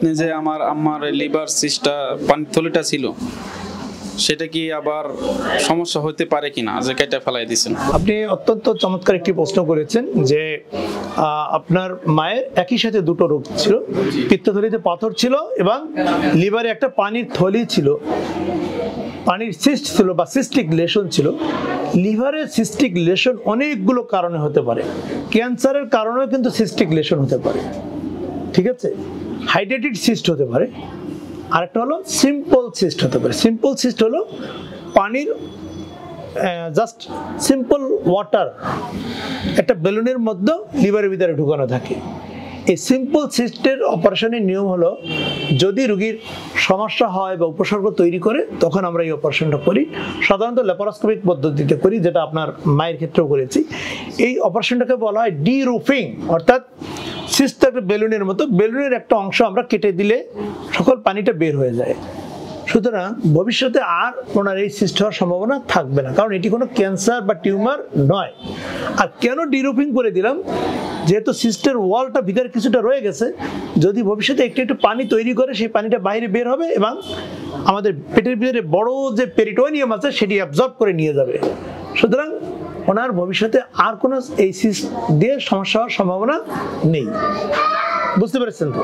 আপনি যে আমার আম্মার লিভার সিস্টটা পানির থলিটা ছিল সেটা কি আবার সমস্যা হতে পারে কিনা যে কেটে ফেলাই দিয়েছেন? আপনি অত্যন্ত চমৎকার একটি প্রশ্ন করেছেন যে আপনার মায়ের একই সাথে দুটো রোগ ছিল, পিত্তথলিতে পাথর ছিল এবং লিভারে একটা পানির থলি ছিল, পানির সিস্ট ছিল বা সিস্টিক লেশন ছিল। লিভারের সিস্টিক লেশন অনেকগুলো কারণে হতে পারে, ক্যান্সারের কারণেও কিন্তু সিস্টিক লেশন হতে পারে, ঠিক আছে? হাইড্রেটেড সিস্ট হতে পারে, আরেকটা হলো সিম্পল সিস্ট হতে পারে। সিম্পল সিস্ট হলো পানির জাস্ট সিম্পল ওয়াটার একটা বেলুনের মধ্যে লিভারের ভিতরে ঢুকানো থাকে। এই সিম্পল সিস্টের অপারেশনের নিয়ম হলো যদি রোগীর সমস্যা হয় বা উপসর্গ তৈরি করে তখন আমরা এই অপারেশনটা করি, সাধারণত ল্যাপারোস্কোপিক পদ্ধতিতে করি, যেটা আপনার মায়ের ক্ষেত্রেও করেছি। এই অপারেশনটাকে বলা হয় ডি-রুফিং, অর্থাৎ সিস্ট একটা বেলুনের মতো, বেলুনের একটা অংশ আমরা কেটে দিলে সকল পানিটা বের হয়ে যায়। সুতরাং ভবিষ্যতে আর ওনার এই সিস্ট হওয়ার সম্ভাবনা থাকবে না, কারণ এটি কোনো ক্যান্সার বা টিউমার নয়। আর কেন ডিরুফিং করে দিলাম, যেহেতু সিস্টের ওয়ালটা ভিতরে কিছুটা রয়ে গেছে, যদি ভবিষ্যতে একটু একটু পানি তৈরি করে সেই পানিটা বাইরে বের হবে এবং আমাদের পেটের ভিতরে বড় যে পেরিটোনিয়াম আছে সেটি অ্যাবজর্ব করে নিয়ে যাবে। সুতরাং ওনার ভবিষ্যতে আর কোনো এই সিস্ট দিয়ে সমস্যা হওয়ার সম্ভাবনা নেই। বুঝতে পেরেছেন তো?